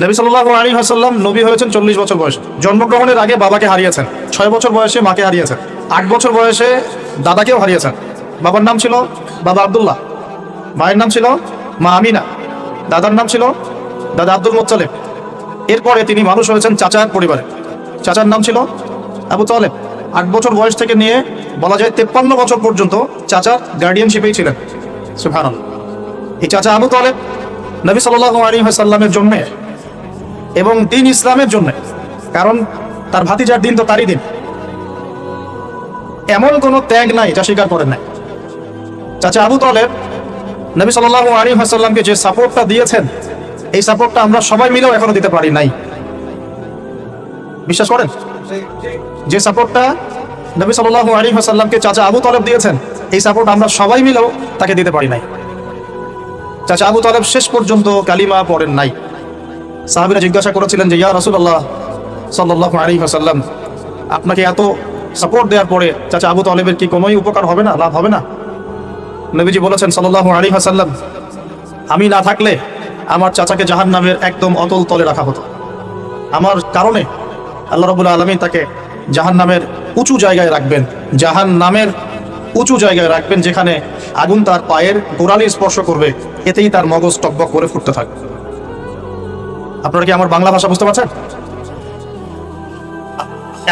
নবী সাল্লাল্লাহু আলাইহি ওয়াসাল্লাম নবী হয়েছেন 40 বছর বয়সে। জন্মগ্রহণের আগে বাবাকে হারিয়েছেন, 6 বছর বয়সে মাকে হারিয়েছেন, 8 বছর বয়সে দাদাকেও হারিয়েছেন। বাবার নাম ছিল বাবা আব্দুল্লাহ, মায়ের নাম ছিল মা আমিনা, দাদার নাম ছিল দাদা আব্দুল মুত্তালিব। এরপরে তিনি মানুষ হয়েছেন চাচার পরিবারে, চাচার নাম ছিল আবু তালেব। 8 বছর বয়স থেকে নিয়ে বলা যায় 53 বছর পর্যন্ত চাচার গার্ডিয়ানশিপেই ছিলেন। সুবহানাল্লাহ। এই চাচা আবু তালেব নবী সাল্লাল্লাহু আলাইহি ওয়াসাল্লামের জন্য এবং দিন ইসলামের জন্য, কারণ তার ভাতিজার দিন তো তারই দিন, এমন কোনো ত্যাগ নাই যা স্বীকার করেন নাই। চাচা আবু তালেব নবী সাল্লাল্লাহু আলাইহি ওয়াসাল্লামকে যে সাপোর্টটা দিয়েছেন, এই সাপোর্টটা আমরা সবাই মিলেও এখনো দিতে পারি নাই। বিশ্বাস করেন? যে সাপোর্টটা নবী সাল্লাল্লাহু আলাইহি ওয়াসাল্লামকে চাচা আবু তালেব দিয়েছেন, এই সাপোর্ট আমরা সবাই মিলেও তাকে দিতে পারি নাই। চাচা আবু তালেব শেষ পর্যন্ত কালিমা পড়েন নাই। সাহাবীরা জিজ্ঞাসা করেছিলেন যে ইয়া রাসূলুল্লাহ সাল্লাল্লাহু আলাইহি ওয়াসাল্লাম, আপনাকে এত সাপোর্ট দেওয়ার পরে চাচা আবু তালেবের কি কোনোই উপকার হবে না, লাভ হবে না? নবীজি বলেছেন সাল্লাল্লাহু আলাইহি ওয়াসাল্লাম, আমি না থাকলে আমার চাচাকে জাহান্নামের একদম অতল তলে রাখা হতো। আমার কারণে আল্লাহ রাব্বুল আলামিন তাকে জাহান্নামের উঁচু জায়গায় রাখবেন, জাহান্নামের উঁচু জায়গায় রাখবেন, যেখানে আগুন তার পায়ের গোড়ালি স্পর্শ করবে, এতেই তার মগজ টকবক করে ফুটতে থাকবে। আপনারা কি আমার বাংলা ভাষা বুঝতে পারছেন?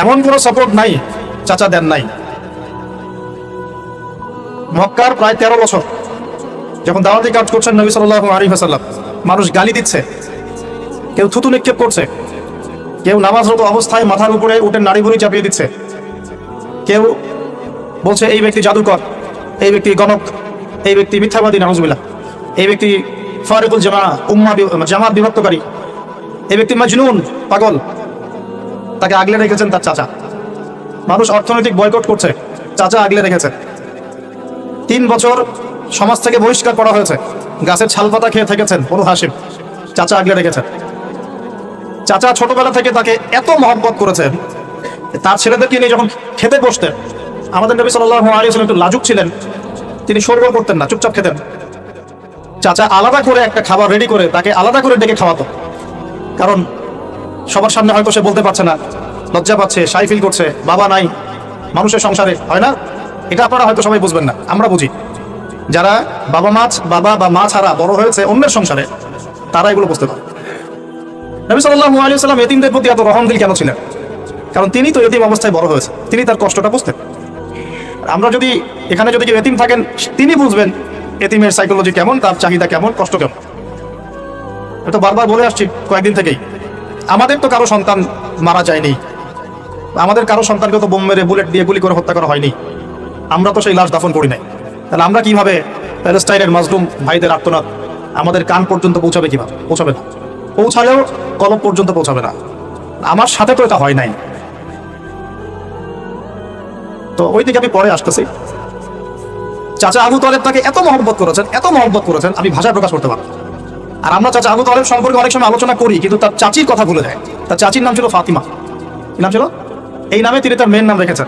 এমন কোনো সাপোর্ট নাই চাচা দেন নাই। মক্কার প্রায় 13 বছর যখন দাওয়াতি কাজ করছেন নবী সাল্লাল্লাহু আলাইহি ওয়াসাল্লাম, মানুষ গালি দিচ্ছে, কেউ থুতু নিক্ষেপ করছে, কেউ নামাজরত অবস্থায় মাথার উপরে উটের নাড়ি ভুঁড়ি চাপিয়ে দিচ্ছে, কেউ বলছে এই ব্যক্তি জাদুকর, এই ব্যক্তি গণক, এই ব্যক্তি মিথ্যাবাদী, নাউজুবিল্লাহ, এই ব্যক্তি ফারিকুল জামাত বিভক্তকারী, এই ব্যক্তি মাজনুন, পাগল। তাকে আগলে রেখেছেন তার চাচা। মানুষ অর্থনৈতিক বয়কট করছে, চাচা আগলে রেখেছেন। 3 বছর সমাজ থেকে বহিষ্কার করা হয়েছে, গাছের ছালপাতা খেয়ে থেকেছেন বনু হাশিম, চাচা আগলে রেখেছেন। চাচা ছোটবেলা থেকে তাকে এত মহব্বত করেছেন, তার ছেলেদেরকে নিয়ে যখন খেতে বসতেন, আমাদের নবী সাল্লাল্লাহু আলাইহি ওয়াসাল্লাম একটু লাজুক ছিলেন, তিনি সরবরাহ করতেন না, চুপচাপ খেতেন। চাচা আলাদা করে একটা খাবার রেডি করে তাকে আলাদা করে ডেকে খাওয়াতো, কারণ সবার সামনে হয়তো সে বলতে পারছে না, লজ্জা পাচ্ছে, শাই ফিল করছে, বাবা নাই মানুষের সংসারে, হয় না? এটা আপনারা হয়তো সবাই বুঝবেন না, আমরা বুঝি। যারা বাবা বা মা ছাড়া বড় হয়েছে অন্যের সংসারে, তারা এগুলো বুঝতে পারে। নবী সাল্লাল্লাহু আলাইহি ওয়াসাল্লাম এতিমদের প্রতি এত রহমদিল কেন ছিলেন? কারণ তিনি তো এতিম অবস্থায় বড় হয়েছে, তিনি তার কষ্টটা বুঝতেন। আমরা যদি এখানে যদি কেউ এতিম থাকেন, তিনি বুঝবেন এতিমের সাইকোলজি কেমন, তার চাহিদা কেমন, কষ্ট কেমন। এটা বারবার বলে আসছি কয়েকদিন থেকেই। আমাদের তো কারো সন্তান মারা যায়নি, আমাদের কারো সন্তানকে তো বোম মেরে বুলেট দিয়ে গুলি করে হত্যা করা হয়নি, আমরা তো সেই লাশ দাফন করি নাই। তাহলে আমরা কিভাবে প্যালেস্টাইনের মাজলুম ভাইদের আর্তনাদ আমাদের কান পর্যন্ত পৌঁছাবে? কিভাবে পৌঁছাবে না? পৌঁছালেও কলব পর্যন্ত পৌঁছাবে না। আমার সাথে তো এটা হয় নাই। তো ওই দিকে আমি পরে আসতেছি। চাচা আবু তালেব তাকে এত মহব্বত করেছেন, আমি ভাষায় প্রকাশ করতে পারবো। আর আমরা চাচা আবু তালেব সম্পর্কে অনেক সময় আলোচনা করি, কিন্তু তার চাচির কথা ভুলে যায়। তার চাচির নাম ছিল ফাতিমা। কি নাম ছিল? এই নামে তিনি তার মেয়ের নাম রেখেছেন।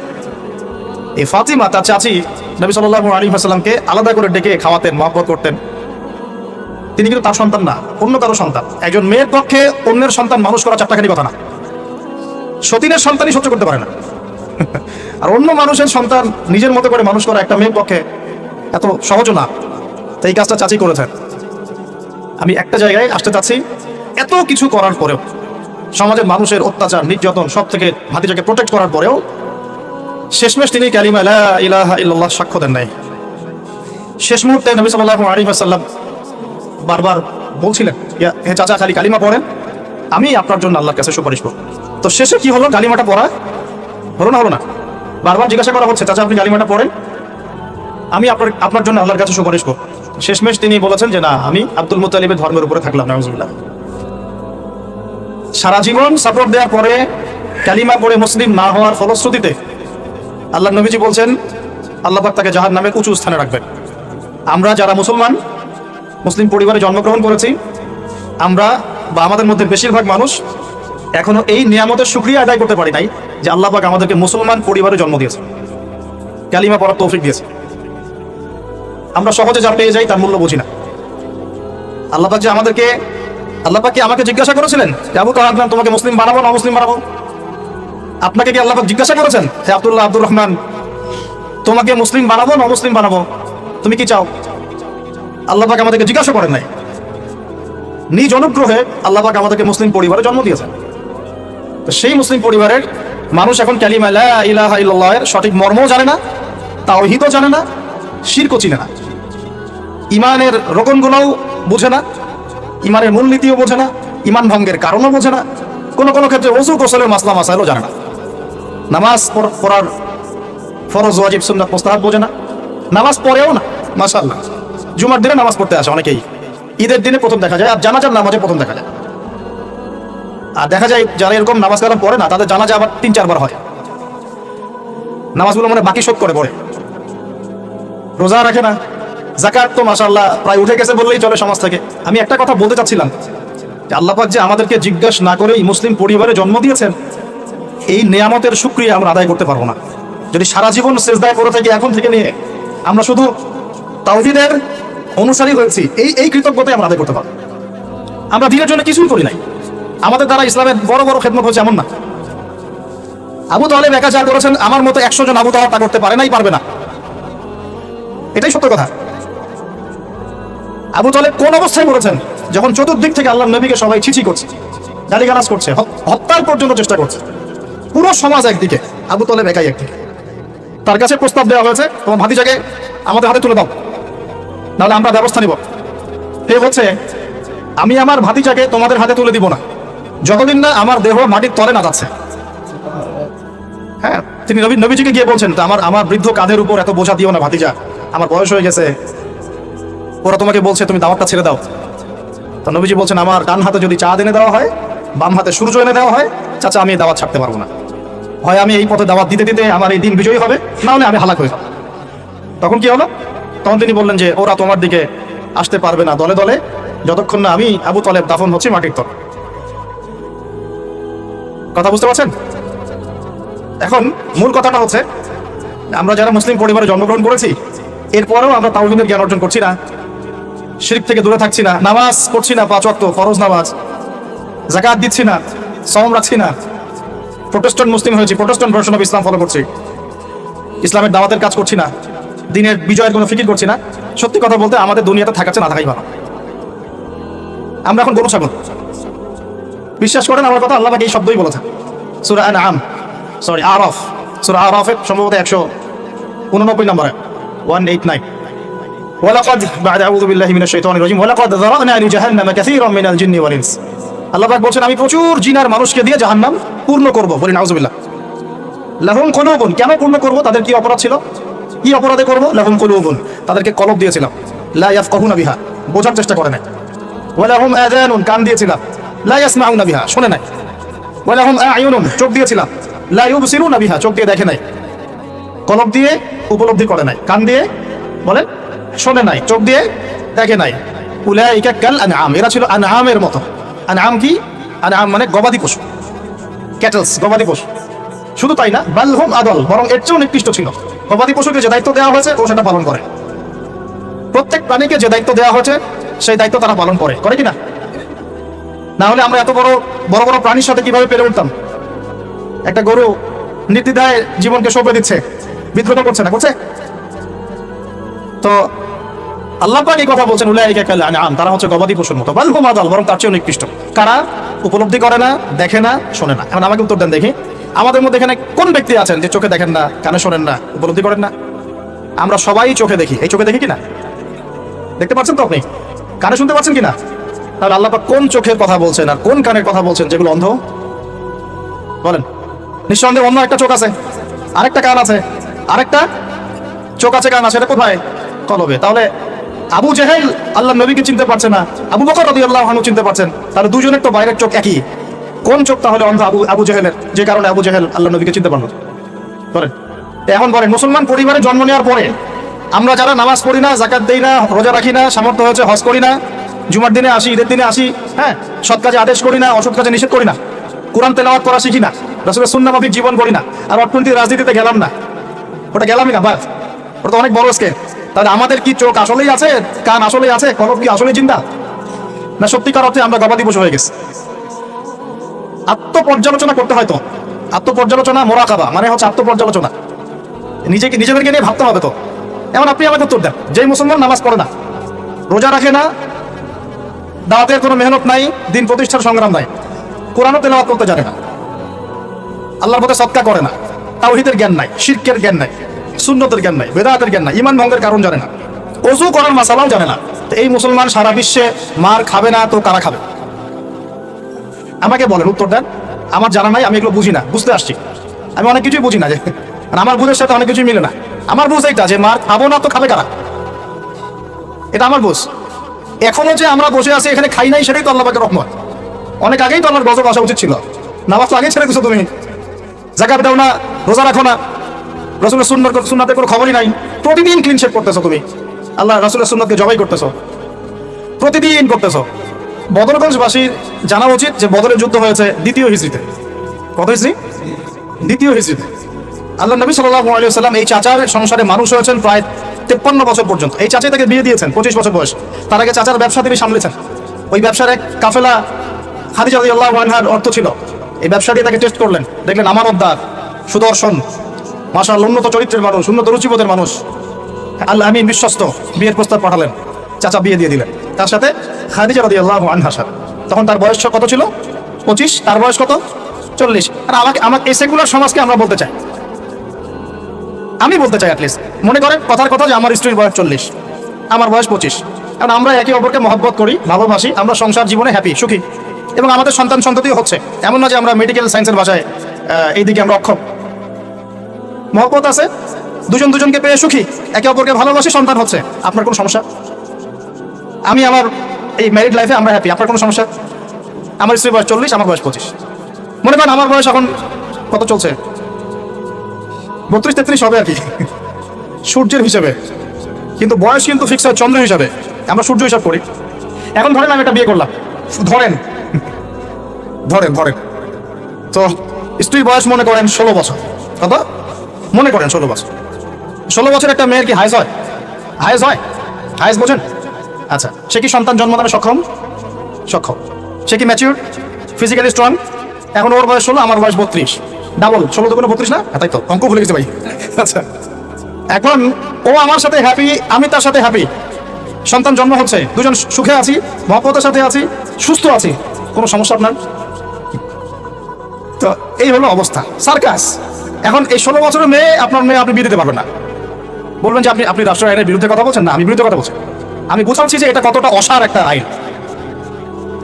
এই ফাতিমা, তার চাচি, নবী সাল্লাল্লাহু আলাইহি ওয়াসাল্লামকে আলাদা করে ডেকে খাওয়াতেন, মহব্বত করতেন। তিনি কিন্তু তার সন্তান না, অন্য কারো সন্তান। একজন মেয়ের পক্ষে অন্যের সন্তান মানুষ করা চারটাখানি কথা না। সতীনের সন্তানই সহ্য করতে পারে না, আর অন্য মানুষের সন্তান নিজের মতো করে মানুষ করা একটা মেয়ের পক্ষে এত সহজ না। তো এই কাজটা চাচি করেছেন। আমি একটা জায়গায় আসতে চাচ্ছি, এত কিছু করার পরেও, সমাজের মানুষের অত্যাচার, নির্যাতন সব থেকে ভাতিজাকে প্রোটেক্ট করার পরেও শেষমেশ তিনি কালিমা লা ইলাহা ইল্লাল্লাহ সাক্ষ্য দেন নাই। শেষ মুহূর্তে নবী সাল্লাল্লাহু আলাইহি ওয়াসাল্লাম বারবার বলছিলেন, হে চাচা, খালি কালিমা পড়েন, আমি আপনার জন্য আল্লাহর কাছে সুপারিশ করব। তো শেষে কি হলো? কালিমাটা পড়া হলো না? বারবার জিজ্ঞাসা করা হচ্ছে, চাচা আপনি কালিমাটা পড়েন, আমি আপনার জন্য আল্লাহর কাছে সুপারিশ করব। শেষমেশ তিনি বলেছেন যে না, আমি আব্দুল মুত্তালিবের ধর্মের উপরে থাকলাম। নাউজুবিল্লাহ। সারা জীবন সাপোর্ট দেওয়ার পরে কালিমা পড়ে মুসলিম না হওয়ার ফলশ্রুতিতে আল্লাহ নবীজি বলছেন আল্লাহ পাক তাকে জাহান্নামের উঁচু স্থানে রাখবেন। আমরা যারা মুসলিম পরিবারে জন্মগ্রহণ করেছি, আমরা বা আমাদের মধ্যে বেশিরভাগ মানুষ এখনো এই নিয়ামতের শুকরিয়া আদায় করতে পারি নাই যে আল্লাহ পাক আমাদেরকে মুসলমান পরিবারে জন্ম দিয়েছে, কালিমা পড়ার তৌফিক দিয়েছে। আমরা সহজে যা পেয়ে যাই তার মূল্য বুঝি না। আল্লাহ পাক যে আমাদেরকে আল্লাহ পাক কি আমাকে জিজ্ঞাসা করেছিলেন যে আবু তাহের নাম তোমাকে মুসলিম বানাবো না মুসলিম বানাবো? আপনাকে কি আল্লাহ পাক জিজ্ঞাসা করেছেন হে আব্দুল্লাহ আব্দুর রহমান তোমাকে মুসলিম বানাবো না মুসলিম বানাবো, তুমি কি চাও? আল্লাহ পাক আমাদেরকে জিজ্ঞাসা করেন নাই। নিজ অনুগ্রহে আল্লাহ পাক আমাদেরকে মুসলিম পরিবারে জন্ম দিয়েছেন। তো সেই মুসলিম পরিবারের মানুষ এখন কালিমা লা ইলাহা ইল্লাল্লাহের সঠিক মর্মও জানে না, তাওহীদও জানে না, শিরকও চিনে না, ইমানের রকমগুলোও বোঝে না, ইমানের মূলনীতিও বোঝে না, ইমান ভঙ্গের কারণও বোঝে না, কোনো কোনো ক্ষেত্রে ওযু গোসলের মাসলা মাসাইলও জানে না, নামাজ পড়ার ফরজ ওয়াজিব সুন্নাত মুস্তাহাব বোঝে না, নামাজ পড়েও না। মাশাআল্লাহ, জুমার দিনে নামাজ পড়তে আসে অনেকেই, ঈদের দিনে প্রথম দেখা যায়, আর জানাজার নামাজে প্রথম দেখা যায়। আর দেখা যায় যারা এরকম নামাজ কালাম পড়ে না তাদের জানাজা আবার 3-4 বার হয়। নামাজগুলো মানে বাকি শোধ করে পড়ে, রোজা রাখে না, যাকাত তো মাশাআল্লাহ প্রায় উঠে গেছে বললেই চলে সমাজ থেকে। আমি একটা কথা বলতে চাচ্ছিলাম যে আল্লাহ পাক যে আমাদেরকে জিজ্ঞাসা না করেই মুসলিম পরিবারে জন্ম দিয়েছেন, এই নেয়ামতের শুকরিয়া আমরা আদায় করতে পারবো না যদি সারা জীবন সিজদায় পড়ে থাকি। এখন থেকে নিয়ে আমরা শুধু তাওহীদের অনুসারী হয়েছি, এই কৃতজ্ঞতাই আমরা আদায় করতে পারবো। আমরা দিনের জন্য কিছুই করি নাই, আমাদের দ্বারা ইসলামের বড় বড় খেদমত হচ্ছে এমন না। আবু তালেব একা যা করেছেন আমার মতো 100 জন আবু তাহের তা করতে পারে নাই, পারবে না, এটাই সত্য কথা। আবু তালেব কোন অবস্থায় করেছেন? যখন চতুর্দিক থেকে আল্লাহর নবীকে সবাই ছিছি করছে, গালিগালাজ করছে, হত্যার পর্যন্ত চেষ্টা করছে, পুরো সমাজ একদিকে, আবু তালেব একাই একদিকে। তার কাছে প্রস্তাব দেওয়া হয়েছে তোমার ভাতিজাকে আমাদের হাতে তুলে দাও, নাহলে আমরা ব্যবস্থা নিব। সে হচ্ছে আমি আমার ভাতিজাকে তোমাদের হাতে তুলে দিব না যতদিন না আমার দেহ মাটির তলে না যাচ্ছে। হ্যাঁ, তিনি নবীজিকে গিয়ে বলছেন আমার বৃদ্ধ কাঁধের উপর এত বোঝা দিও না ভাতিজা, আমার বয়স হয়ে গেছে, ওরা তোমাকে বলছে তুমি দাওয়াতটা ছেড়ে দাও। তো নবীজি বলছেন আমার ডান হাতে যদি চা এনে দেওয়া হয়, বাম হাতে সূর্য এনে দেওয়া হয়, চাচা আমি এই দাওয়াত ছাড়তে পারবো না। হয় আমি এই পথে দাওয়াত দিতে দিতে আমার এই দিন বিজয়ী হবে, না হলে আমি হালাক হয়ে যাব। তখন কি হলো? তখন তিনি বললেন যে ওরা তোমার দিকে আসতে পারবে না দলে দলে যতক্ষণ না আমি আবু তালেব দাফন হচ্ছে মাটির তলে। কথা বুঝতে পারছেন? এখন মূল কথাটা হচ্ছে আমরা যারা মুসলিম পরিবারে জন্মগ্রহণ করেছি এরপরেও আমরা তাওহীদের জ্ঞান অর্জন করছি না, শিরক থেকে দূরে থাকছি না, নামাজ পড়ছি না 5 ওয়াক্ত ফরজ নামাজ, যাকাত দিচ্ছি না, সওম রাখছি না, প্রোটেস্ট্যান্ট মুসলিম হয়েছি, Protestant version of Islam follow করছি, ইসলামের দাওয়াতের কাজ করছি না, দিনের বিজয়ের কোনো ফিকির করছি না। সত্যি কথা বলতে আমাদের দুনিয়াতে থাকাচ্ছে না থাকাই ভালো। আমরা এখন গরু ছাগল। বিশ্বাস করেন আমার কথা, আল্লাহ পাক এই শব্দই বলেছেন সূরা আরাফ, সূরা আরাফের সম্ভবত 189 নম্বরে 189। ওয়ালাকাদ বা'দা আউযু বিল্লাহি মিনাশ শাইতানির রাজীম ওয়ালাকাদ যারানা লিজাহান্নামা কাসীরাম মিনাল জিন্নি ওয়াল ইনস। আল্লাহ পাক বলেন আমি প্রচুর জিন আর মানুষকে দিয়ে জাহান্নাম পূর্ণ করব। বলি নাউযুবিল্লাহ। লাহুম কুলুবুন, কেন পূর্ণ করব? তাদের কি অপরাধ ছিল? কি অপরাধে করব? লাহুম কুলুবুন, তাদেরকে কলব দিয়েছিলাম, লা ইয়াফকাহুনা বিহা, বোঝার চেষ্টা করে না। ওয়ালাহুম আযানুন, কান দিয়েছিলাম, লা ইয়াসমাউনা বিহা, শুনে নাই। ওয়ালাহুম আ'য়ুনুন, চোখ দিয়েছিলাম, লা ইউবসিরুনা বিহা, চোখ দিয়ে দেখে নাই, কলব দিয়ে উপলব্ধি করে নাই, কান দিয়ে বলেন শোনে নাই, চোখ দিয়ে দেখে নাই। উলাইকা কাল আনআম, এরা ছিল আনআমের মতো। আনআম কি? আনআম মানে গবাদি পশু, ক্যাটলস, গবাদি পশু। শুধু তাই না, বালহুম আদল, বরং এর চেয়েও নিকৃষ্ট ছিল। গবাদি পশুকে যে দায়িত্ব দেওয়া হয়েছে ও সেটা পালন করে। প্রত্যেক প্রাণীকে যে দায়িত্ব দেওয়া হয়েছে সেই দায়িত্ব তারা পালন করে, করে কিনা? না হলে আমরা এত বড় বড় বড় প্রাণীর সাথে কিভাবে পেরে উঠতাম? একটা গরু নির্দ্বিধায় জীবনকে সঁপে দিচ্ছে, বিদ্রোহ করছে না, করছে? তো আল্লাহ পাক এই কথা বলছেন উলাইকা কাল আনআম, তারা হচ্ছে গবাদি পশুর মতো। বালহুম আদল, বরং তার চেয়েও নিকৃষ্ট। কারা? উপলব্ধি করে না, দেখে না, শোনে না। এখন আমাকে উত্তর দেন দেখি, আমাদের মধ্যে এখানে কোন ব্যক্তি আছেন যে চোখে দেখেন না, কানে শোনেন না, উপলব্ধি করেন না? আমরা সবাই চোখে দেখি। এই চোখে দেখি কিনা? দেখতে পাচ্ছেন তো আপনি? কানে শুনতে পাচ্ছেন কিনা? তাহলে আল্লাহ পাক কোন চোখের কথা বলছেন আর কোন কানের কথা বলছেন যেগুলো অন্ধ? বলেন। নিঃসন্দেহে অন্য একটা চোখ আছে, আরেকটা কান আছে, আরেকটা চোখ আছে, কান আছে, এটা কোথায়? কলবে। তাহলে আবু জেহেল আল্লাহ নবীকে চিনতে পারছে না, আবু বকর রাদিয়াল্লাহু আনহু চিনতে পারছেন, তাহলে দুজনের তো বাইরের চোখ একই। কোন চোখ তাহলে অন্ধ আবু জেহেলের, যে কারণে আবু জেহেল আল্লাহ নবীকে চিনতে পারল? বলেন। এখন বলেন, মুসলমান পরিবারে জন্ম নেওয়ার পরে আমরা যারা নামাজ পড়ি না, যাকাত দেই না, রোজা রাখি না, সামর্থ্য হয়েছে হজ করি না, জুমার দিনে আসি, ঈদের দিনে আসি, হ্যাঁ, সৎ কাজে আদেশ করি না, অসৎ কাজে নিষেধ করি না, কোরআন তেলাওয়াত করা শিখি না, রাসূলের সুন্নাহ মাফিক জীবন করি না, আর অর্থনৈতিক রাজনীতিতে গেলাম না, ওটা গেলামই না, বাস, ওটা তো অনেক বড় স্কেল। তাহলে আমাদের কি চোখ আসলেই আছে, কান আসলেই আছে, কলব কি আসলেই জিন্দা? না সত্যিকার অর্থে আমরা গবাদি পশু হয়ে গেছি? আত্মপর্যালোচনা করতে হয় তো। আত্মপর্যালোচনা, মোরাকাবা মানে হচ্ছে আত্মপর্যালোচনা। নিজেদেরকে নিয়ে ভাবতে হবে তো। এখন আপনি আমাকে উত্তর দেন, যেই মুসলমান নামাজ পড়ে না, রোজা রাখে না, দাওয়াতের কোনো মেহনত নাই, দিন প্রতিষ্ঠার সংগ্রাম নাই, কোরআনও তেলাওয়াত করতে জানে না, আল্লাহর পথে সদকা করে না, তাওহীদের জ্ঞান নাই, শিরকের জ্ঞান নাই, সুন্নতের জ্ঞান নাই, বেদাতের জ্ঞান নাই, ঈমান ভঙ্গের কারণ জানে না, ওযু করার মাসালাও জানে না, তো এই মুসলমান সারা বিশ্বে মার খাবে না তো কারা খাবে? আমাকে বলেন, উত্তর দেন। আমার জানা নাই, আমি এগুলো বুঝি না, বুঝতে আসছি। আমি অনেক কিছুই বুঝি না, যে আমার বুঝের সাথে অনেক কিছুই মিলে না। আমার বুঝ এইটা যে মার খাবো না তো খাবে কারা, এটা আমার বুঝ। এখনো যে আমরা বসে আছি এখানে খাই নাই, সেটাই তো আল্লাহ পাকের রহমত। অনেক আগেই তো আল্লাহর গজব আসা উচিত ছিল। নামাজ তো আগেই ছেড়ে দিছো তুমি, যাকাত দাও না, রোজা রাখো না, রাসূলের সুন্নাতের কোনো খবরই নাই, প্রতিদিন ক্লিন শেভ করতেছো তুমি, আল্লাহ রাসূলের সুন্নাতকে জবাই করতেছো, প্রতিদিন করতেছো। বদরগঞ্জবাসীর জানা উচিত যে বদরের যুদ্ধ হয়েছে 2য় হিজরিতে। কত হিজরি? 2য় হিজরিতে। আল্লাহ নবী সাল্লাল্লাহু আলাইহি ওয়াসাল্লাম এই চাচার সংসারে মানুষ হয়েছেন প্রায় 53 বছর পর্যন্ত। এই চাচাই তাকে বিয়ে দিয়েছেন 25 বছর বয়স। তার আগে চাচার ব্যবসা তিনি সামলেছেন। ওই ব্যবসার এক কাফেলা খাদিজা রাদিয়াল্লাহু আনহার অর্থ ছিল। এই ব্যবসা দিয়ে তাকে টেস্ট করলেন, দেখলেন আমানতদার, সুদর্শন, মাশাআল্লাহ উন্নত চরিত্রের মানুষ, উন্নত রুচিবোধের মানুষ, আল্লাহ আমিন, বিশ্বস্ত। বিয়ের প্রস্তাব পাঠালেন, চাচা বিয়ে দিয়ে দিলেন তার সাথে, খাদিজা রাদিয়াল্লাহু আনহার সাথে। তখন তার বয়স কত ছিল? 25। তার বয়স কত? 40। আর আমাকে এই সেকুলার সমাজকে আমরা বলতে চাই, আমি বলতে চাই অ্যাটলিস্ট, মনে করেন কথার কথা যে আমার স্ত্রীর বয়স 40, আমার বয়স 25, কারণ আমরা একে অপরকে মহব্বত করি, ভালোবাসি, আমরা সংসার জীবনে হ্যাপি, সুখী, এবং আমাদের সন্তান সন্ততিও হচ্ছে। এমন না যে আমরা মেডিকেল সায়েন্সের ভাষায় এইদিকে আমরা অক্ষম। মহব্বত আছে, দুজন দুজনকে পেয়ে সুখী, একে অপরকে ভালোবাসি, সন্তান হচ্ছে। আপনার কোনো সমস্যা? আমি আমার এই ম্যারিড লাইফে আমরা হ্যাপি, আপনার কোনো সমস্যা? আমার স্ত্রীর বয়স 40, আমার বয়স 25। মনে করেন আমার বয়স এখন কত চলছে? 32-33 হবে আর কি, সূর্যের হিসেবে, কিন্তু বয়স কিন্তু ফিক্স হয় চন্দ্র হিসাবে, আমরা সূর্য হিসাব করি। এখন ধরেন আমি একটা বিয়ে করলাম, ধরেন ধরেন ধরেন তো স্ত্রীর বয়স মনে করেন 16 বছর। কত? মনে করেন 16 বছর। 16 বছর একটা মেয়ের কি হায়েজ হয়? হায়েজ হয়? হায়েজ বোঝেন? আচ্ছা, সে কি সন্তান জন্মদানে সক্ষম? সক্ষম। সে কি ম্যাচিউর, ফিজিক্যালি স্ট্রং? এখন ওর বয়স 16, আমার বয়স 32, ডাবল। 16 তো কোনো 32 না? তাই তো, অঙ্ক ভুলে গেছে ভাই। আচ্ছা, এখন ও আমার সাথে হ্যাপি, আমি তার সাথে হ্যাপি, সন্তান জন্ম হচ্ছে, দুজন সুখে আছি, মহব্বতের সাথে আছি, সুস্থ আছি, কোনো সমস্যা আপনার? তো এই হলো অবস্থা, সার্কাস। এখন এই 16 বছরের মেয়ে, আপনার মেয়ে আপনি বিয়ে দিতে পারবেন না। বলবেন যে আপনি রাষ্ট্র আইনের বিরুদ্ধে কথা বলছেন। না, আমি বিরুদ্ধে কথা বলছি। আমি বোঝাচ্ছি যে এটা কতটা অসার একটা আইন।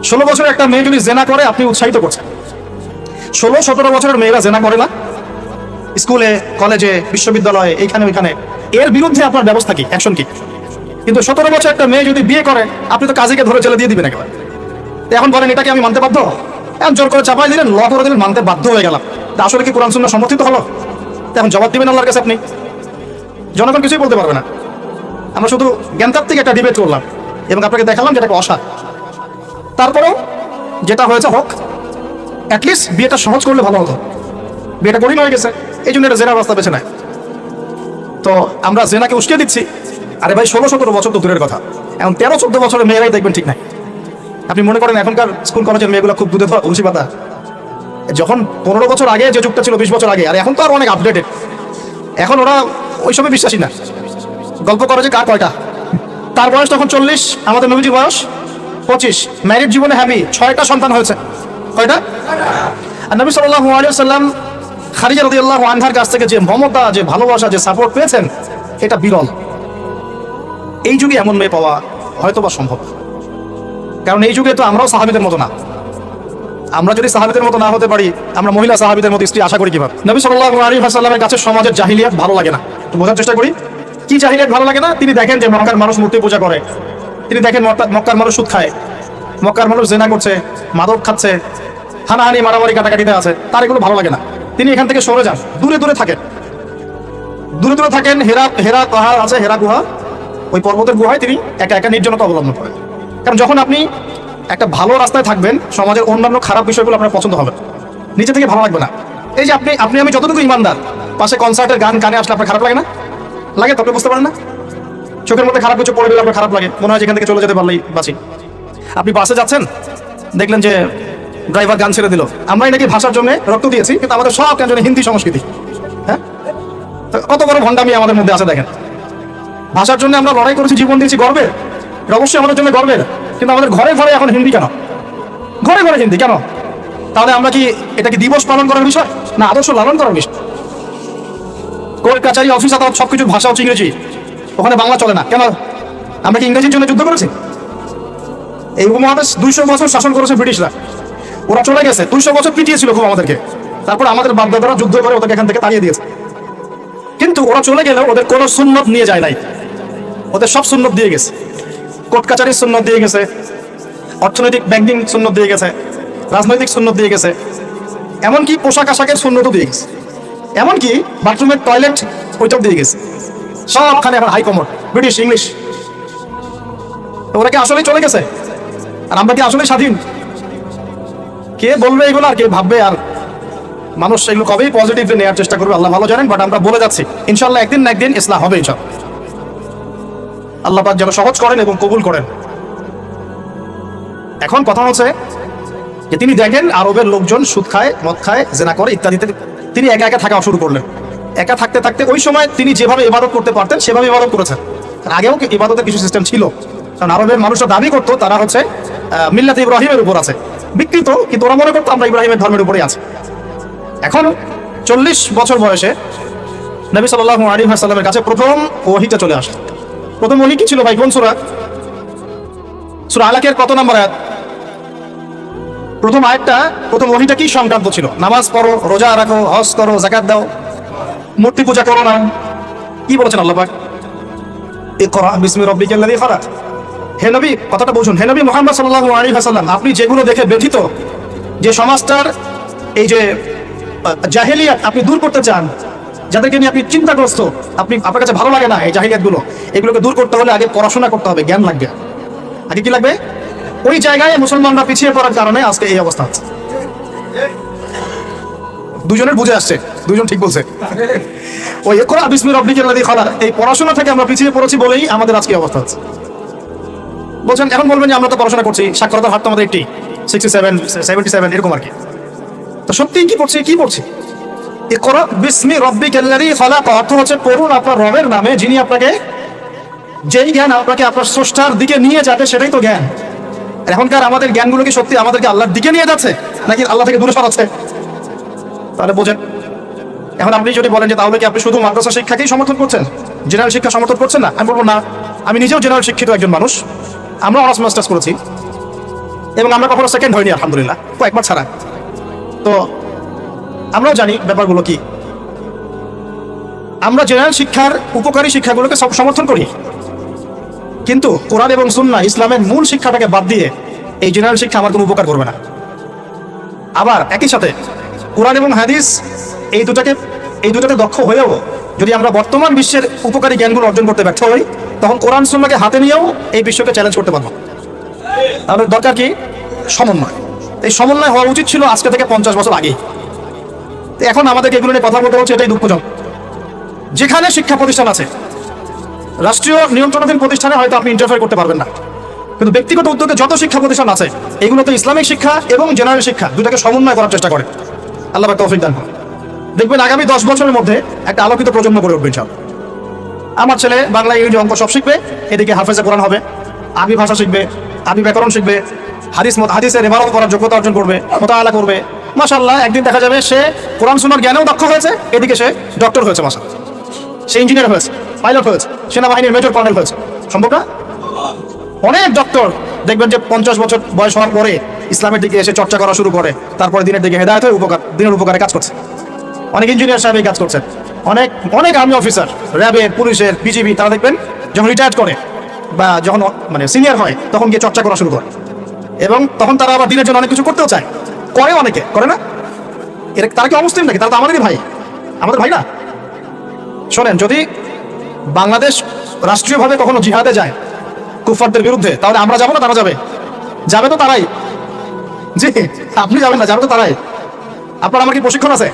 16 বছরের একটা মেয়ে যদি জেনা করে, আপনি উৎসাহিত করছেন। 16-17 বছরের মেয়েরা জেনা করে না? স্কুলে, কলেজে, বিশ্ববিদ্যালয়ে, এইখানে ওইখানে, এর বিরুদ্ধে আপনার ব্যবস্থা কি, অ্যাকশন কি? কিন্তু 17 বছর একটা মেয়ে যদি বিয়ে করে, আপনি তো কাজীকে ধরে জেলে দিয়ে দিবেন একেবারে। এখন বলেন এটাকে আমি মানতে বাধ্য? এখন জোর করে চাপাই দিলেন, ল করে দিলেন, মানতে বাধ্য হয়ে গেলাম। তা আসলে কি কোরআন সুন্নাহ সমর্থিত হলো? এখন জবাব দিবেন আল্লাহর কাছে আপনি? জনগণ কিছুই বলতে পারবে না। আমরা শুধু জ্ঞানতাত্ত্বিক একটা ডিবেট করলাম এবং আপনাকে দেখালাম যেটাকে অসার। তারপরেও যেটা হয়েছে হোক, অ্যাটলিস্ট বিয়েটা সহজ করলে ভালো হতো। বিয়েটা কঠিন হয়ে গেছে, এই জন্য এটা জেনার রাস্তা বেছে নেয়। তো আমরা জেনাকে উস্কিয়ে দিচ্ছি। আরে ভাই, 16-17 বছর তো দূরের কথা, এখন 13-14 বছরের মেয়েরাই দেখবেন ঠিক নাই। আপনি মনে করেন এখনকার স্কুল কলেজের মেয়েগুলো খুব দুধে ধোয়া তুলসী পাতা? যখন 15 বছর আগে যে যুগটা ছিল, 20 বছর আগে, আর এখন তো আর অনেক আপডেটেড। এখন ওরা ওইসবে বিশ্বাসী না। গল্প করে যে কার কয়টা, তার বয়স তখন 40, আমাদের নবীজির বয়স 25। ম্যারিড জীবনে হ্যাপি, 6টা সন্তান হয়েছে। কয়টা? আর নবী সাল্লাল্লাহু আলাইহি ওয়াসাল্লাম খাদিজা রাদিয়াল্লাহু আনহার কাছ থেকে যে মমতা, যে ভালোবাসা, যে সাপোর্ট পেয়েছেন, এটা বিরল। এই যুগে এমন মেয়ে পাওয়া হয়তো বা সম্ভব, কারণ এই যুগে তো আমরাও সাহাবীদের মতো না। আমরা যদি সাহাবীদের মতো না হতে পারি, আমরা মহিলা সাহাবীদের মতো স্ত্রী আশা করি কিভাবে? নবী সাল্লাল্লাহু আলাইহি ওয়াসাল্লামের কাছে সমাজের জাহিলিয়াত ভালো লাগে না। একটু বোঝার চেষ্টা করি, কি জাহিলিয়াত ভালো লাগে না? তিনি দেখেন যে মক্কার মানুষ মূর্তি পূজা করে, তিনি দেখেন মক্কার মানুষ সুদ খায়, মক্কার মানুষ জেনা করছে, মাদক খাচ্ছে, হানাহানি, মারামারি, কাটাকাটিতে আছে, তার এগুলো ভালো লাগে না। তিনি এখান থেকে সরে যান, দূরে দূরে থাকেন, দূরে দূরে থাকেন। হেরা পাহাড় আছে, হেরা গুহা, ওই পর্বতের গুহায় তিনি একা একা নির্জনতা অবলম্বন করেন। কারণ যখন আপনি একটা ভালো রাস্তায় থাকবেন, সমাজের অন্যান্য খারাপ বিষয়গুলো আপনার পছন্দ হবে, নিচে থেকে ভালো লাগবে না। এই যে আমি যতটুকু ইমানদার, পাশে কনসার্টের গান কানে আসলে আপনার খারাপ লাগে না? লাগে তো, আপনি বুঝতে পারেন না? চোখের মধ্যে খারাপ কিছু পড়ে গেলে আপনার খারাপ লাগে, মনে হয় যেখান থেকে চলে যেতে পারলেই বাঁচি। আপনি বাসে যাচ্ছেন, দেখলেন যে ড্রাইভার গান ছেড়ে দিল। আমরাই নাকি ভাষার জন্য রক্ত দিয়েছি, কিন্তু আমাদের সব কেন জানি হিন্দি সংস্কৃতি। হ্যাঁ, তো কত বড় ভণ্ডামি আমাদের মধ্যে আছে দেখেন। ভাষার জন্য আমরা লড়াই করেছি, জীবন দিয়েছি, গর্বের, এটা অবশ্যই আমাদের জন্য গর্বের। কিন্তু আমাদের ঘরে ঘরে এখন হিন্দি কেন? ঘরে ঘরে হিন্দি কেন? তাহলে আমরা কি এটা কি দিবস পালন করার বিষয়, না আদর্শ লালন করার বিষয়? কোর্ট কাছারি অফিস আদালত সবকিছু ভাষা হচ্ছে ইংরেজি, ওখানে বাংলা চলে না কেন? আমরা কি ইংরেজির জন্য যুদ্ধ করেছি? এই উপমহাদেশ 200 বছর শাসন করেছে ব্রিটিশরা, ওরা চলে গেছে, 200 বছর পিটিয়েছিল খুব আমাদেরকে, তারপর আমাদের বাপদাদারা যুদ্ধ করে ওদেরকে এখান থেকে তাড়িয়ে দিয়েছে। কিন্তু ওরা চলে গেলেও ওদের কোনো সুন্নত নিয়ে যায় নাই, ওদের সব সুন্নত দিয়ে গেছে। কোর্ট কাছারির সুন্নত দিয়ে গেছে, অর্থনৈতিক ব্যাংকিং সুন্নত দিয়ে গেছে, রাজনৈতিক সুন্নত দিয়ে গেছে, এমনকি পোশাক আশাকের সুন্নতও দিয়ে গেছে, এমনকি বাথরুমের টয়লেট ওইটাও দিয়ে গেছে। সবখানে এখন হাই কমন ব্রিটিশ ইংলিশ। ওরা কি আসলেই চলে গেছে আর আমরা কি আসলেই স্বাধীন? কে বলবে এগুলো আর কে ভাববে? আর মানুষ এগুলো কবেই পজিটিভলি নেওয়ার চেষ্টা করবে আল্লাহ ভালো জানেন। বাট আমরা বলে যাচ্ছি ইনশাল্লাহ একদিন না একদিন ইসলাম হবে ইনশাল্লাহ। আল্লাহ পাক যেন সহজ করেন এবং কবুল করেন। এখন কথা হচ্ছে যে তিনি দেখেন আরবের লোকজন সুদ খায়, মদ খায়, জেনা করে ইত্যাদিতে, তিনি একা একা থাকা শুরু করলেন। একা থাকতে থাকতে ওই সময় তিনি যেভাবে ইবাদত করতে পারতেন সেভাবে ইবাদত করেছেন। আগেও ইবাদতের কিছু সিস্টেম ছিল, কারণ আরবের মানুষরা দাবি করতো তারা হচ্ছে মিল্লাতে ইব্রাহিমের উপর আছে, বিকৃত, কিন্তু ওরা মনে করতো আমরা ইব্রাহিমের ধর্মের উপরেই আছি। এখন 40 বছর বয়সে নবী সাল্লাল্লাহু আলাইহি ওয়াসাল্লামের কাছে প্রথম ওহীটা চলে আসে। প্রথম ওহী কি ছিল ভাই? কোন সূরা? সূরা আলাকের কত নম্বর আয়াত? প্রথম আয়াতটা, প্রথম ওহীটা কি সংক্রান্ত ছিল? নামাজ পড়ো, রোজা রাখো, হজ করো, যাকাত দাও, মূর্তি পূজা করো না। কি বলেছেন আল্লাহ পাক? ইকরা বিসমি রাব্বিকাল্লাযী খালাক। হে নবী, কথাটা বুঝুন, হে নবী মুহাম্মদ সাল্লাল্লাহু আলাইহি ওয়াসাল্লাম, আপনি যেগুলো দেখে ব্যথিত, যে সমাজটার এই যে জাহেলিয়াত আপনি দূর করতে চান, যাদেরকে নিয়ে আপনি চিন্তাগ্রস্ত, আপনার কাছে ভালো লাগে না এই জাহেলিয়াতগুলো, এগুলোকে দূর করতে হলে আগে পড়াশোনা করতে হবে, জ্ঞান লাগবে। আগে কি লাগবে? ওই জায়গায় মুসলমানরা পিছিয়ে পড়ার কারণে আজকে এই অবস্থা হচ্ছে। দুজনের বুঝে আসছে, দুজন ঠিক বলছে। ওই ইকরা বিসমি রাব্বিকাল্লাযী খালাক, এই পড়াশোনা থেকে আমরা পিছিয়ে পড়েছি বলেই আমাদের আজকে অবস্থা হচ্ছে। বলছেন, এখন বলবেন যে আমরা তো পড়াশোনা করছি, সাক্ষরতার হার তো আমাদের 67, 77 এরকম আর কি। তো সত্যি কি পড়ছি? ইকরা বিসমি রাব্বিকাল্লাযী খালাক অর্থ হচ্ছে পড়ুন আপনার রবের নামে, যিনি আপনাকে, যেই জ্ঞান আপনাকে আপনার স্রষ্টার দিকে নিয়ে যাবে সেটাই তো জ্ঞান। এখনকার আমাদের জ্ঞানগুলো কি সত্যি আমাদেরকে আল্লাহর দিকে নিয়ে যাচ্ছে নাকি আল্লাহ থেকে দূরে সরাচ্ছে? তাহলে বোঝেন। এখন আপনি যদি বলেন যে তাহলে কি আপনি শুধু মাদ্রাসা শিক্ষাকেই সমর্থন করছেন, জেনারেল শিক্ষা সমর্থন করছেন না? আমি বলবো না, আমি নিজেও জেনারেল শিক্ষিত একজন মানুষ। আমরা অনার্স মাস্টার্স করেছি এবং আমরা কখনো সেকেন্ড হইনি আলহামদুলিল্লাহ, কয়েকবার ছাড়া। তো আমরাও জানি ব্যাপারগুলো কি। আমরা জেনারেল শিক্ষার উপকারী শিক্ষাগুলোকে সব সমর্থন করি, কিন্তু কোরআন এবং সুন্নাহ ইসলামের মূল শিক্ষাটাকে বাদ দিয়ে এই জেনারেল শিক্ষা আমার কোনো উপকার করবে না। আবার একই সাথে কোরআন এবং হাদিস এই দুটাতে দক্ষ হয়েও যদি আমরা বর্তমান বিশ্বের উপকারী জ্ঞানগুলো অর্জন করতে ব্যর্থ হই, তখন কোরআন সুন্নাহকে হাতে নিয়েও এই বিশ্বকে চ্যালেঞ্জ করতে পারবো। তাহলে দরকার কি? সমন্বয়। এই সমন্বয় হওয়া উচিত ছিল আজকে থেকে 50 বছর আগেই। এখন আমাদেরকে এগুলো নিয়ে কথা বলতে হচ্ছে, এটাই দুঃখজনক। যেখানে শিক্ষা প্রতিষ্ঠান আছে, রাষ্ট্রীয় নিয়ন্ত্রণাধীন প্রতিষ্ঠানে হয়তো আপনি ইন্টারফেয়ার করতে পারবেন না, কিন্তু ব্যক্তিগত উদ্যোগে যত শিক্ষা প্রতিষ্ঠান আছে এগুলোতে ইসলামিক শিক্ষা এবং জেনারেল শিক্ষা দুটাকে সমন্বয় করার চেষ্টা করে। আল্লাহ পাক তৌফিক দান করুন। দেখবেন আগামী 10 বছরের মধ্যে একটা আলোকিত প্রজন্ম গড়ে উঠবে ইনশাআল্লাহ। আমার ছেলে বাংলা, ইংরেজি, অঙ্ক সব শিখবে, এদিকে হাফেজে কোরআন হবে, আরবি ভাষা শিখবে, আরবি ব্যাকরণ শিখবে, হাদিসের ইবারত করার যোগ্যতা অর্জন করবে, মুতাআলা করবে। মাশাআল্লাহ, একদিন দেখা যাবে সে কোরআন সুন্নাহর জ্ঞানেও দক্ষ হয়েছে, এদিকে সে ডক্টর হয়েছে, মাশাআল্লাহ, সে ইঞ্জিনিয়ার হয়েছে, পাইলট হয়েছে, সেনাবাহিনীর মেজর কর্নেল হয়েছে। সম্ভব না? অনেক ডক্টর দেখবেন যে 50 বছর বয়স হওয়ার পরে ইসলামের দিকে এসে চর্চা করা শুরু করে, তারপরে দিনের দিকে হেদায়েত হয়ে দিনের উপকারে কাজ করছে। অনেক ইঞ্জিনিয়ার সাহেব কাজ করছেন, অনেক আর্মি অফিসার, র্যাবের, পুলিশের, বিজিবি, তারা দেখবেন যখন রিটায়ার করে বা যখন সিনিয়র হয় তখন গিয়ে চর্চা করা শুরু করে, এবং তখন তারা আবার দিনের জন্য অনেক কিছু করতেও চায়, করে, অনেকে করে না। তারা কি অমুসলিম নাকি? তারা তো আমাদেরই ভাই, আমাদের ভাই না? শোনেন, যদি বাংলাদেশ রাষ্ট্রীয়ভাবে কখনো জিহাদে যায় কুফফারদের বিরুদ্ধে, তাহলে আমরা যাবো না তারা যাবে? যাবে তো তারাই। জি, আপনি যাবেন না, যাবে তো তারাই। আপনার আমার কি প্রশিক্ষণ আছে?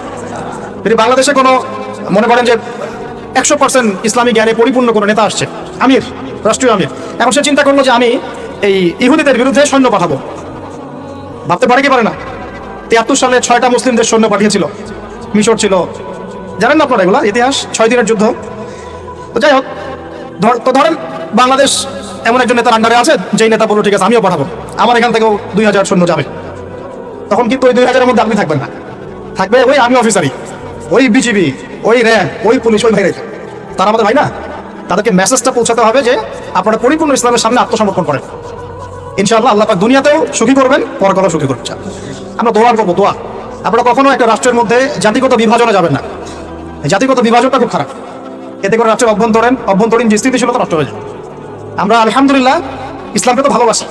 যদি বাংলাদেশে কোনো মনে করেন যে 100% ইসলামী জ্ঞানে পরিপূর্ণ কোনো নেতা আসছে, আমির, রাষ্ট্রীয় আমির, এখন সে চিন্তা করলো যে আমি এই ইহুদিদের বিরুদ্ধে সৈন্য পাঠাবো। ভাবতে পারে কি পারে না? 73 সালে 6টা মুসলিমদের সৈন্য পাঠিয়েছিল। মিশর ছিল, জানেন না আপনারা এগুলা ইতিহাস, 6 দিনের যুদ্ধ। তো যাই হোক, ধরেন বাংলাদেশ এমন একজন নেতার আন্ডারে আছে, যেই নেতা বলল ঠিক আছে আমিও পাঠাবো, আমার এখান থেকেও 2000 সৈন্য যাবে। তখন কিন্তু ওই 2000-এর মধ্যে আপনি থাকবেন না, থাকবে ওই আমি অফিসারই, ওই বিজিবি, ওই র্যাব, ওই পুলিশ, ওই ভাইরাই। তারা আমাদের ভাই না? তাদেরকে মেসেজটা পৌঁছাতে হবে যে আপনারা পরিপূর্ণ ইসলামের সামনে আত্মসমর্পণ করেন। ইনশাআল্লাহ আল্লাহ পাক দুনিয়াতেও সুখী করবেন, পরকালেও সুখী করবেন। আমরা দোয়া করবো, দোয়া। আপনারা কখনো একটা রাষ্ট্রের মধ্যে জাতিগত বিভাজনে যাবেন না। জাতিগত বিভাজনটা খুব খারাপ। এতে করে রাষ্ট্রের অভ্যন্তরীণ যে স্থিতিশীলতা নষ্ট হয়ে যায়। আমরা আলহামদুলিল্লাহ ইসলামকে তো ভালোবাসি,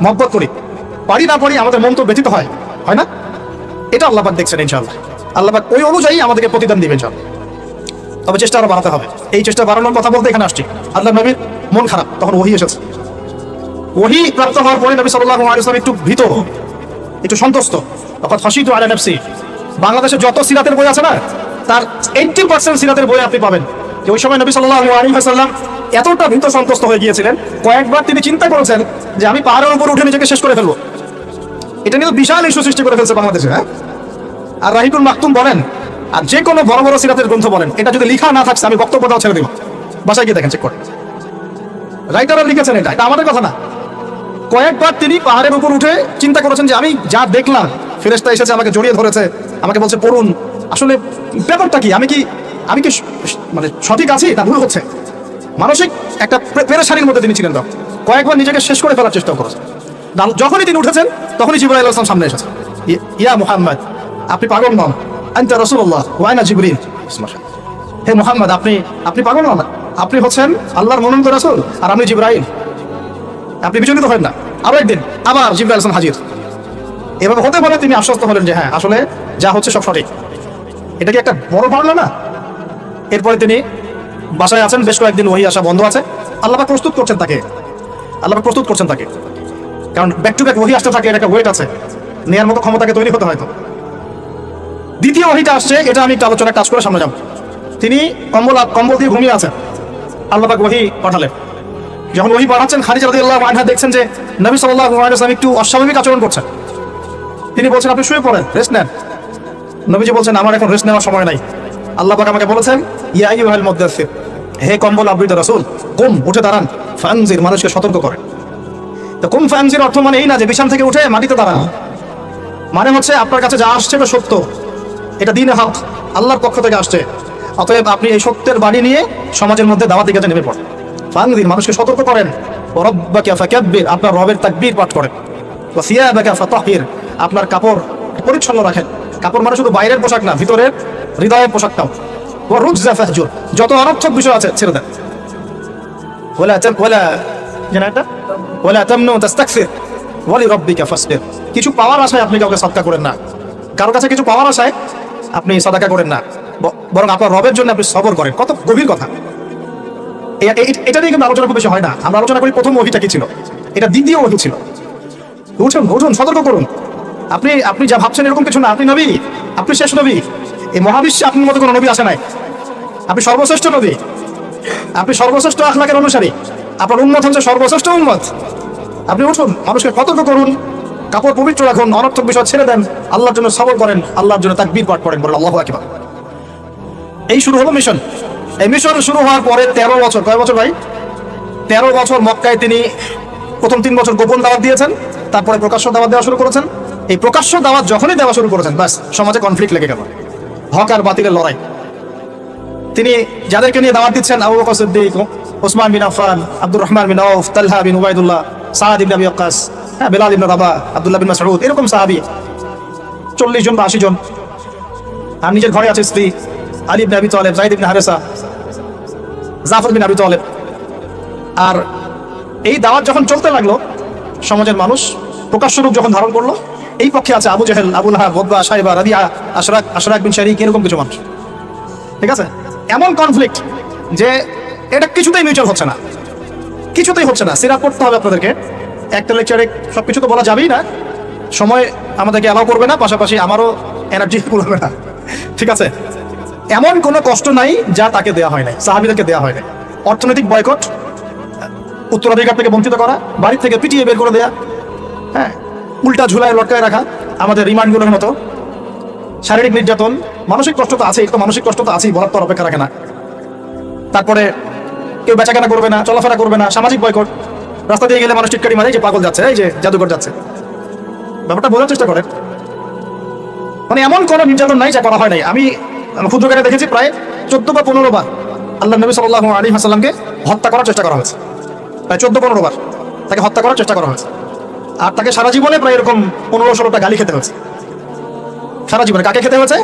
মহব্বত করি, পারি না পারি আমাদের মন তো ব্যথিত হয়, হয় না? এটা আল্লাহ পাক দেখছেন ইনশাআল্লাহ। আল্লাহ পাক ওই অনুযায়ী আমাদেরকে প্রতিদান দিবেন ইনশাআল্লাহ। তবে চেষ্টা আরো বাড়াতে হবে। এই চেষ্টা বাড়ানোর কথা বলতে এখানে আসছি। আল্লাহ নবীর মন খারাপ, তখন ওহী এসেছে। ওহী প্রাপ্ত হওয়ার পরে নবী সাল্লাল্লাহু আলাইহি ওয়াসাল্লাম একটু ভীত, একটু সন্তুষ্ট। তখন খাশিতু আলা নাফসি। বাংলাদেশে যত সিরাতের বই আছে না, তার 80% সিরাতের বই আপনি পাবেন যে ওই সময় নবী সাল্লাল্লাহু আলাইহি ওয়াসাল্লাম এতটা ভীত সন্তুষ্ট হয়ে গিয়েছিলেন, কয়েকবার তিনি চিন্তা করেছেন যে আমি পাহাড়ের উপর উঠে নিজেকে শেষ করে ফেলবো। এটা নিয়ে বিশাল ইস্যু সৃষ্টি করে ফেলছে বাংলাদেশে। হ্যাঁ, আর রাহিকুল মাকতুম বলেন, আর যে কোনো বড় বড় সিরাতের গ্রন্থ বলেন, এটা যদি লেখা না থাকছে আমি বক্তব্য দাও ছেড়ে দিব। বাসায় গিয়ে দেখেন, চেক করে রাইটাররা লিখেছেন, এটা আমাদের কথা না। কয়েকবার তিনি পাহাড়ের উপর উঠে চিন্তা করেছেন যে আমি যা দেখলাম, ফেরেশতা এসেছে আমাকে জড়িয়ে ধরেছে, আমাকে বলছে পড়ুন, আসলে ব্যাপারটা কি, আমি কি মানে সঠিক আছি না ভুল হচ্ছে। মানসিক একটা পেরেশানির মধ্যে তিনি ছিলেন। তখন কয়েকবার নিজেকে শেষ করে ফেলার চেষ্টা করেছেন। যখনই তিনি উঠেছেন তখনই জিবরাইল আলাইহিস সালাম সামনে এসেছেন। ইয়া মুহাম্মদ, আপনি পাগল নন, আনতা রাসূলুল্লাহ ওয়া আনা জিবরিল। হে মুহাম্মদ, আপনি পাগল নন, আপনি হচ্ছেন আল্লাহর মনোনীত রাসূল আর আমি জিবরাইল। আপনি বিচলিত হবেন না। আরো একদিন আবার জিবরাইল আলাইহিস হাজির। এভাবে হতে পারে তিনি আশ্বস্ত হলেন যে হ্যাঁ আসলে যা হচ্ছে সব সঠিক। এটা কি একটা বড় পাওনা না? এরপরে তিনি বাসায় আছেন, বেশ কয়েকদিন ওহী আসা বন্ধ আছে। আল্লাহ পাক প্রস্তুত করছেন তাকে, কারণ ব্যাক টু ব্যাক ওহী আসতে থাকে, একটা ওয়েট আছে, নেয়ার মতো ক্ষমতাকে তৈরি হতে হয়তো। দ্বিতীয় ওহীটা আসছে, এটা আমি একটা আলোচনা কাজ করে সামনে যাব। তিনি কম্বল দিয়ে ঘুমিয়ে আছেন, আল্লাহ পাক ওহী পাঠালেন। যখন ওহী পাঠাচ্ছেন, খাদিজা রাদিয়াল্লাহু আনহা দেখছেন যে নবী সাল্লাল্লাহু আলাইহি ওয়াসাল্লাম একটু অস্বাভাবিক আচরণ করছেন। তিনি বলছেন আপনি শুয়ে পড়েন, রেস্ট নেন। নবীজি বলছেন আমার এখন রেস্ট নেওয়ার সময় নাই। আল্লাহ পাক আমাকে বলেছেন ইয়া আইয়ুহাল মুদ্দাসসির, হে কম্বল আবৃত রাসূল, কুম, উঠে দাঁড়ান, ফানজির, মানুষকে সতর্ক করেন। তো কুম ফানজির অর্থ মানে এই না যে বিছানা থেকে উঠে মাটিতে দাঁড়ান, মানে হচ্ছে আপনার কাছে যা আসছে এটা সত্য, এটা দ্বীনে হক, আল্লাহর পক্ষ থেকে আসছে। অতএব আপনি এই সত্যের বাণী নিয়ে সমাজের মধ্যে দাওয়াতি কাজে নেমে পড়েন। ফানজির, মানুষকে সতর্ক করেন। ওয়া রাব্বাকা ফাকাব্বির, আপনার রবের তাকবীর পাঠ করেন। ওয়া সিয়াবাকা ফাতাহির, আপনার কাপড় পরিচ্ছন্ন রাখেন। কাপড় মানে শুধু বাইরের পোশাক না, ভিতরের হৃদয়ের পোশাকটাও। ওয়া রুজা ফাহজুর, যত অনর্থক বিষয় আছে ছেড়ে দেন। ওয়ালা তামনু তাস্তাকসির ওয়া লিরাব্বিকা ফাসবির, কিছু পাওয়ার আশায় আপনি কাউকে সাদকা করেন না, কারোর কাছে কিছু পাওয়ার আশায় আপনি সাদাকা করেন না, বরং আপনার রবের জন্য আপনি সবর করেন। কত গভীর কথা! এটা নিয়ে কিন্তু আলোচনা খুব বেশি হয় না। আমরা আলোচনা করি প্রথম ওহীটা কি ছিল, এটা দ্বিতীয় ওহী ছিল। উঠুন, সতর্ক করুন। আপনি যা ভাবছেন এরকম কিছু না, আপনি নবী, আপনি শেষ নবী। এই মহাবিশ্বে আপনার মতো কোনো নবী আসে নাই। আপনি সর্বশ্রেষ্ঠ নবী, আপনি সর্বশ্রেষ্ঠ আখলাকের অনুসারী, আপনার উম্মত হচ্ছে সর্বশ্রেষ্ঠ উম্মত। আপনি উঠুন, মানুষকে সতর্ক করুন, কাপড় পবিত্র রাখুন, অনর্থক বিষয় ছেড়ে দেন, আল্লাহর জন্য সবর করেন, আল্লাহর জন্য তাকবীর পাঠ করেন, বলেন আল্লাহু আকবার। এই শুরু হলো মিশন। এই মিশন শুরু হওয়ার পরে 13 বছর, কয় বছর ভাই? 13 বছর মক্কায় তিনি প্রথম 3 বছর গোপন দাওয়াত দিয়েছেন, তারপরে প্রকাশ্য দাওয়াত দেওয়া শুরু করেছেন। এই প্রকাশ্য দাওয়াত যখনই দেওয়া শুরু করেছেন, ব্যাস সমাজে কনফ্লিক্ট লেগে গেল, হক আর বাতিলের লড়াই। তিনি যাদেরকে নিয়ে দাওয়াত দিচ্ছেন, আবু বকর সিদ্দিক, ওসমান বিন আফফান, আব্দুর রহমান বিন আউফ, তালহা বিন উবাইদুল্লাহ, সাআদ ইবনে আবি ওয়াক্কাস, বেলাল ইবনে রাবাহ, আব্দুল্লাহ বিন মাসউদ, এরকম সাহাবী 40 জন বা 80 জন। আর নিজের ঘরে আছে স্ত্রী আলী ইবনে আবি তালেব, যায়েদ ইবনে হারেসা, জাফর বিন আবি তালেব। আর এই দাওয়াত যখন চলতে লাগলো, সমাজের মানুষ প্রকাশ্য রূপ যখন ধারণ করলো, এই পক্ষে আছে আবু জাহেল, আবু লাহাব, উতবা, শাইবা, রাবিআ, আশরাক বিন শারিক, এরকম কিছু মানুষ। ঠিক আছে, এমন কনফ্লিক্ট যে এটা কিছুতেই মিউচুয়াল হচ্ছে না, কিছুতেই হচ্ছে না। সিরাত পড়তে হবে আপনাদেরকে, একটা লেকচারে সবকিছু তো বলা যাবেই না, সময় আমাদেরকে অ্যালাউ করবে না, পাশাপাশি আমারও এনার্জি কুলাবে না। ঠিক আছে, এমন কোনো কষ্ট নাই যা তাকে দেওয়া হয় নাই, সাহাবীদেরকে দেওয়া হয় নাই। অর্থনৈতিক বয়কট, উত্তরাধিকার থেকে বঞ্চিত করা, বাড়ি থেকে পিটিয়ে বের করে দেয়া, হ্যাঁ, উল্টা ঝুলায় লটকায় রাখা আমাদের রিমান্ডগুলোর মতো, শারীরিক নির্যাতন, মানসিক কষ্ট তো আছেই, তো মানসিক কষ্ট তো আছেই, বলার তো আর অপেক্ষা রাখে না। তারপরে কেউ বেচাকেনা করবে না, চলাফেরা করবে না, সামাজিক বয়কট, রাস্তা দিয়ে গেলে মানুষ টিটকারি মারে, এই যে পাগল যাচ্ছে, এই যে জাদুঘর যাচ্ছে। ব্যাপারটা বোঝার চেষ্টা করেন। মানে এমন কোনো নির্যাতন নাই যা করা হয় নাই। আমি ক্ষুদ্রকারে দেখেছি প্রায় 14 বা 15 বার আল্লাহ নবী সাল্লাল্লাহু আলাইহি ওয়াসাল্লামকে হত্যা করার চেষ্টা করা হয়েছে। প্রায় 14-15 বার তাকে হত্যা করার চেষ্টা করা হয়েছে। আর তাকে সারা জীবনে প্রায় এরকম 15-16টা গালি খেতে হয়েছে। সারা জীবনে কাকে খেতে হয়েছে?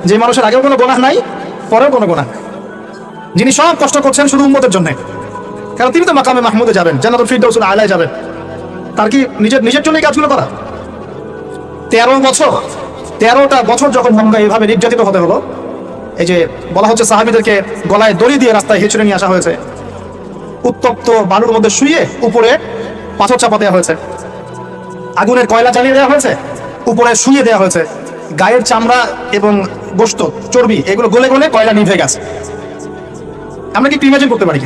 যে মানুষের আগেও কোনো গুনাহ নাই, পরেও কোনো গুনাহ নাই, যিনি সব কষ্ট করছেন শুধু উম্মতের জন্য। কারণ তিনি তো মাকামে মাহমুদে যাবেন, জান্নাতুল ফিরদাউসুল আলায় যাবেন। তার কি নিজের জন্য এই কাজগুলো করা? 13টা বছর যখন মক্কা এইভাবে নির্যাতিত হতে হলো, এই যে বলা হচ্ছে সাহাবীদেরকে গলায় দড়ি দিয়ে রাস্তায় হেঁচড়ে নিয়ে আসা হয়েছে, উত্তপ্ত বালুর মধ্যে শুয়ে উপরে পাথর চাপা দেওয়া হয়েছে, আগুনের কয়লা জ্বালিয়ে দেওয়া হয়েছে, উপরে শুয়ে দেওয়া হয়েছে, গায়ের চামড়া এবং গোশত, চর্বি এগুলো গলে গলে কয়লা নিভে গেছে। আমরা কি ইমাজিন করতে পারি?